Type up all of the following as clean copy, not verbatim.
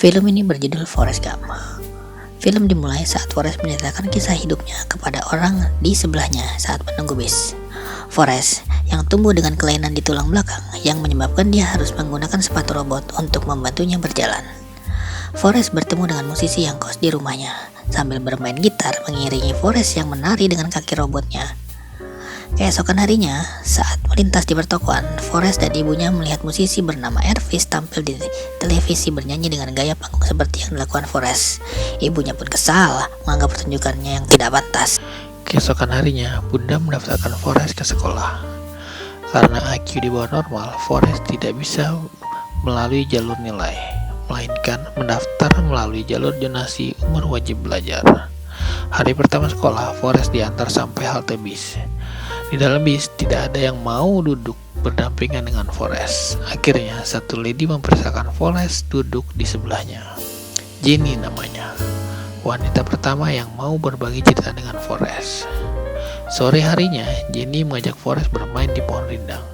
Film ini berjudul Forrest Gump. Film dimulai saat Forrest menceritakan kisah hidupnya kepada orang di sebelahnya saat menunggu bis. Forrest yang tumbuh dengan kelainan di tulang belakang yang menyebabkan dia harus menggunakan sepatu robot untuk membantunya berjalan. Forrest bertemu dengan musisi yang kos di rumahnya sambil bermain gitar mengiringi Forrest yang menari dengan kaki robotnya. Keesokan harinya, saat melintas di pertokoan, Forrest dan ibunya melihat musisi bernama Elvis tampil di televisi bernyanyi dengan gaya panggung seperti yang dilakukan Forrest. Ibunya pun kesal menganggap pertunjukannya yang tidak pantas. Keesokan harinya, Bunda mendaftarkan Forrest ke sekolah. Karena IQ di bawah normal, Forrest tidak bisa melalui jalur nilai, melainkan mendaftar melalui jalur zonasi umur wajib belajar. Hari pertama sekolah, Forrest diantar sampai halte bis. Di dalam bis tidak ada yang mau duduk berdampingan dengan Forrest. Akhirnya satu lady mempersilahkan Forrest duduk di sebelahnya. Jenny namanya, wanita pertama yang mau berbagi cerita dengan Forrest. Sore harinya, Jenny mengajak Forrest bermain di pohon rindang.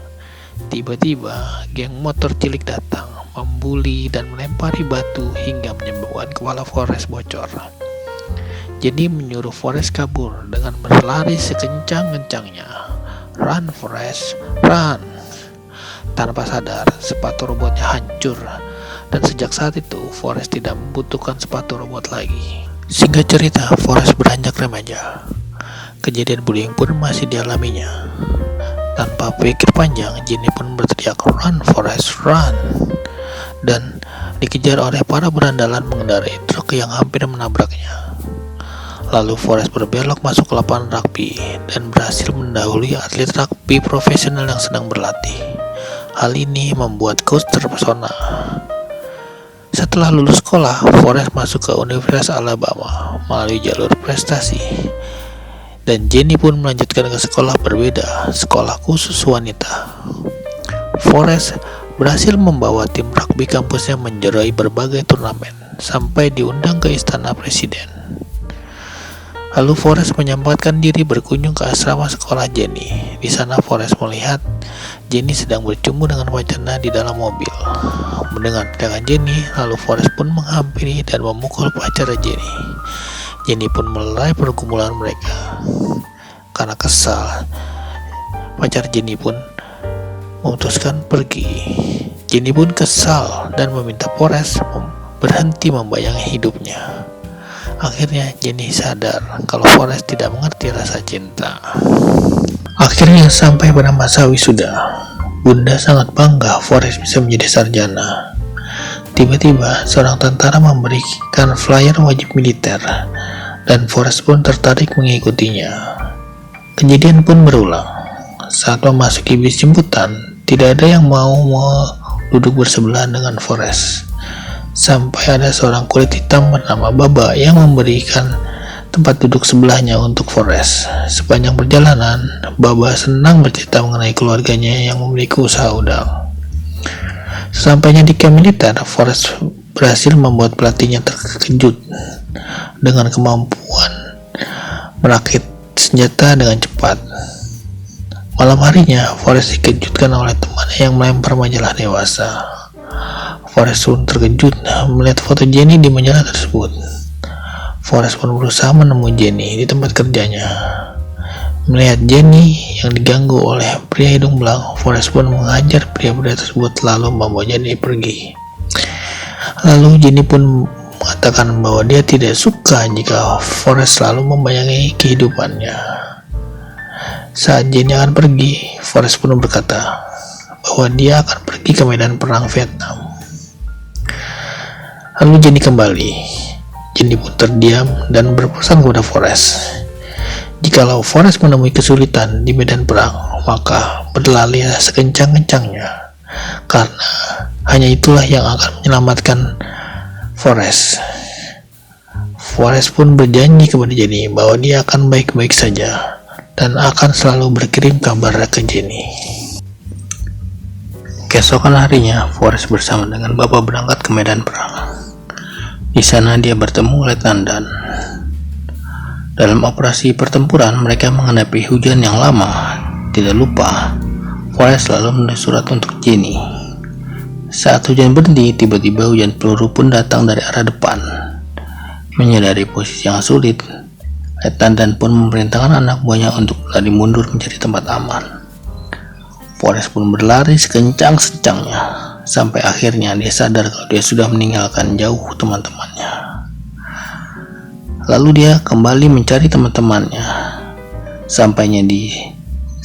Tiba-tiba, geng motor cilik datang, membuli dan melempari batu hingga menyebabkan kepala Forrest bocor. Jenny menyuruh Forrest kabur dengan berlari sekencang-kencangnya. Run Forrest, run! Tanpa sadar, sepatu robotnya hancur. Dan sejak saat itu, Forrest tidak membutuhkan sepatu robot lagi. Singkat cerita, Forrest beranjak remaja. Kejadian bullying pun masih dialaminya. Tanpa pikir panjang, Jenny pun berteriak, "Run Forrest, run!" Dan dikejar oleh para berandalan mengendarai truk yang hampir menabraknya. Lalu Forrest berbelok masuk ke lapangan rugby dan berhasil mendahului atlet rugby profesional yang sedang berlatih. Hal ini membuat coach terpesona. Setelah lulus sekolah, Forrest masuk ke Universitas Alabama melalui jalur prestasi. Dan Jenny pun melanjutkan ke sekolah berbeda, sekolah khusus wanita. Forrest berhasil membawa tim rugby kampusnya menjuarai berbagai turnamen sampai diundang ke istana presiden. Lalu Forrest menyempatkan diri berkunjung ke asrama sekolah Jenny. Di sana Forrest melihat Jenny sedang bercumbu dengan pacarnya di dalam mobil. Mendengar teriakan Jenny, lalu Forrest pun menghampiri dan memukul pacar Jenny. Jenny pun melerai pergumulan mereka. Karena kesal, pacar Jenny pun memutuskan pergi. Jenny pun kesal dan meminta Forrest berhenti membayangi hidupnya. Akhirnya Jenny sadar kalau Forrest tidak mengerti rasa cinta. Akhirnya sampai pada masa wisuda. Bunda sangat bangga Forrest bisa menjadi sarjana. Tiba-tiba seorang tentara memberikan flyer wajib militer dan Forrest pun tertarik mengikutinya. Kejadian pun berulang. Saat memasuki bis jemputan, tidak ada yang mau duduk bersebelahan dengan Forrest. Sampai ada seorang kulit hitam bernama Baba yang memberikan tempat duduk sebelahnya untuk Forrest. Sepanjang perjalanan, Baba senang bercerita mengenai keluarganya yang memiliki usaha udang. Sesampainya di camp militer, Forrest berhasil membuat pelatihnya terkejut dengan kemampuan merakit senjata dengan cepat. Malam harinya, Forrest dikejutkan oleh temannya yang melempar majalah dewasa. Forrest pun terkejut melihat foto Jenny di majalah tersebut. Forrest pun berusaha menemui Jenny di tempat kerjanya. Melihat Jenny yang diganggu oleh pria hidung belang, Forrest pun menghajar pria-pria tersebut lalu membawa Jenny pergi. Lalu Jenny pun mengatakan bahwa dia tidak suka jika Forrest selalu membayangi kehidupannya. Saat Jenny akan pergi, Forrest pun berkata bahwa dia akan pergi ke medan perang Vietnam. Lalu Jenny kembali. Jenny pun terdiam dan berpesan kepada Forrest. Jikalau Forrest menemui kesulitan di medan perang, maka berlarilah sekencang-kencangnya, karena hanya itulah yang akan menyelamatkan Forrest. Forrest pun berjanji kepada Jenny bahwa dia akan baik-baik saja dan akan selalu berkirim kabar ke Jenny. Keesokan harinya, Forrest bersama dengan Bapak berangkat ke medan perang. Di sana dia bertemu Letnan Dan. Dalam operasi pertempuran, mereka menghadapi hujan yang lama. Tidak lupa, Forrest selalu menulis surat untuk Jenny. Saat hujan berhenti, tiba-tiba hujan peluru pun datang dari arah depan. Menyadari posisi yang sulit, Letnan pun memerintahkan anak buahnya untuk lari mundur mencari tempat aman. Forrest pun berlari sekencang-kencangnya sampai akhirnya dia sadar kalau dia sudah meninggalkan jauh teman-temannya. Lalu dia kembali mencari teman-temannya. Sampainya di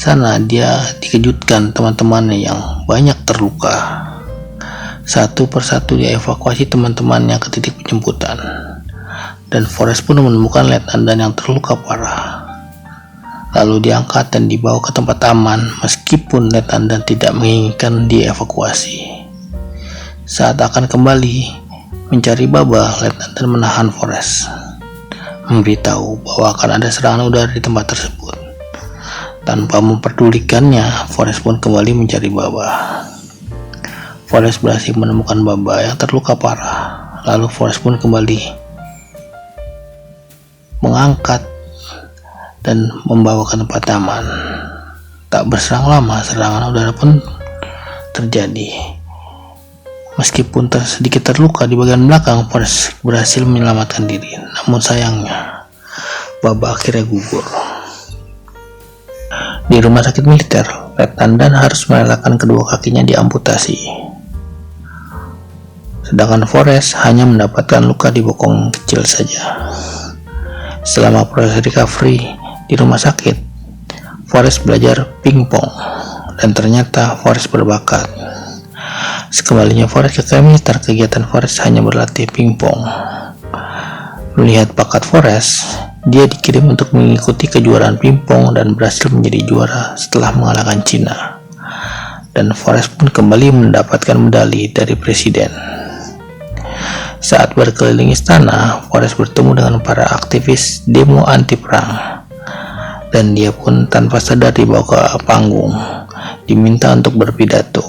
sana, dia dikejutkan teman-temannya yang banyak terluka. Satu persatu dia evakuasi teman-temannya ke titik penjemputan, dan Forrest pun menemukan Letnan yang terluka parah. Lalu diangkat dan dibawa ke tempat aman meskipun Letnan tidak menginginkan dievakuasi. Saat akan kembali mencari Baba, Letnan menahan Forrest, memberitahu bahwa akan ada serangan udara di tempat tersebut. Tanpa memperdulikannya, Forrest pun kembali mencari Baba. Forrest berhasil menemukan Baba yang terluka parah. Lalu Forrest pun kembali mengangkat dan membawa ke tempat aman. Tak berselang lama, serangan udara pun terjadi. Meskipun sedikit terluka di bagian belakang, Forrest berhasil menyelamatkan diri. Namun sayangnya, Baba akhirnya gugur. Di rumah sakit militer, Letnan harus merelakan kedua kakinya diamputasi. Sedangkan Forrest hanya mendapatkan luka di bokong kecil saja. Selama proses recovery di rumah sakit, Forrest belajar pingpong dan ternyata Forrest berbakat. Sekembalinya Forrest ke militer, kegiatan Forrest hanya berlatih pingpong. Melihat bakat Forrest, dia dikirim untuk mengikuti kejuaraan pingpong dan berhasil menjadi juara setelah mengalahkan Cina. Dan Forrest pun kembali mendapatkan medali dari presiden. Saat berkeliling istana, Forrest bertemu dengan para aktivis demo anti perang, dan dia pun tanpa sadar dibawa ke panggung, diminta untuk berpidato.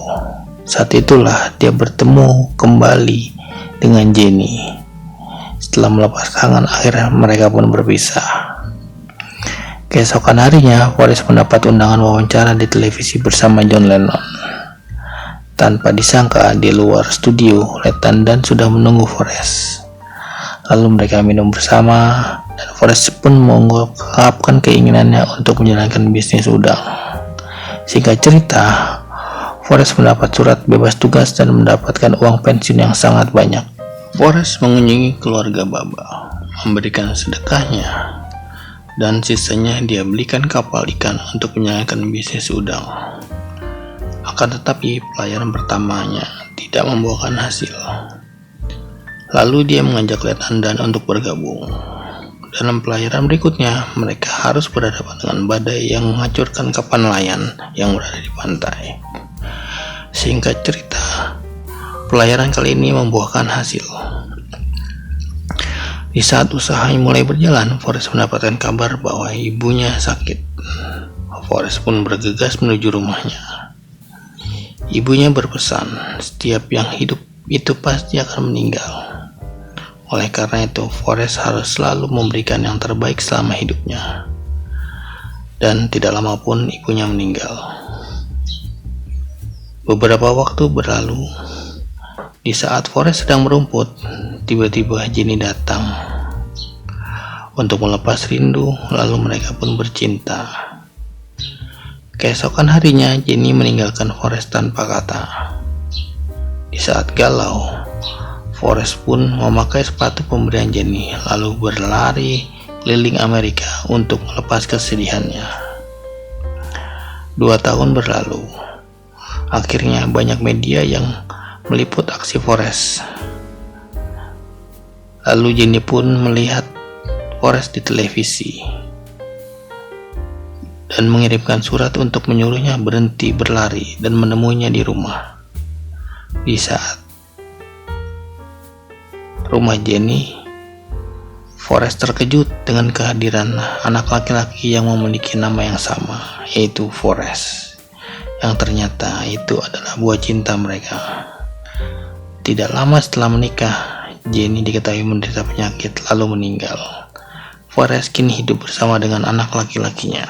Saat itulah dia bertemu kembali dengan Jenny. Setelah melepas kangen, akhirnya mereka pun berpisah. Keesokan harinya, Forrest mendapat undangan wawancara di televisi bersama John Lennon. Tanpa disangka, di luar studio, Letnan sudah menunggu Forrest. Lalu mereka minum bersama, dan Forrest pun mengungkapkan keinginannya untuk menjalankan bisnis udang. Singkat cerita, Forrest mendapat surat bebas tugas dan mendapatkan uang pensiun yang sangat banyak. Forrest mengunjungi keluarga Baba, memberikan sedekahnya, dan sisanya dia belikan kapal ikan untuk menjalankan bisnis udang. Akan tetapi pelayaran pertamanya tidak membuahkan hasil. Lalu dia mengajak Letnan untuk bergabung. Dalam pelayaran berikutnya, mereka harus berhadapan dengan badai yang menghancurkan kapal nelayan yang berada di pantai. Singkat cerita, pelayaran kali ini membuahkan hasil. Di saat usaha mulai berjalan, Forrest mendapatkan kabar bahwa ibunya sakit. Forrest pun bergegas menuju rumahnya. Ibunya berpesan, setiap yang hidup itu pasti akan meninggal. Oleh karena itu, Forrest harus selalu memberikan yang terbaik selama hidupnya. Dan tidak lama pun ibunya meninggal. Beberapa waktu berlalu. Di saat Forrest sedang merumput, tiba-tiba Jenny datang untuk melepas rindu, lalu mereka pun bercinta. Keesokan harinya, Jenny meninggalkan Forrest tanpa kata. Di saat galau, Forrest pun memakai sepatu pemberian Jenny, lalu berlari keliling Amerika untuk melepas kesedihannya. 2 tahun berlalu. Akhirnya banyak media yang meliput aksi Forrest. Lalu Jenny pun melihat Forrest di televisi dan mengirimkan surat untuk menyuruhnya berhenti berlari dan menemuinya di rumah. Di saat rumah Jenny, Forrest terkejut dengan kehadiran anak laki-laki yang memiliki nama yang sama, yaitu Forrest, yang ternyata itu adalah buah cinta mereka. Tidak lama setelah menikah, Jenny diketahui menderita penyakit lalu meninggal. Forrest kini hidup bersama dengan anak laki-lakinya.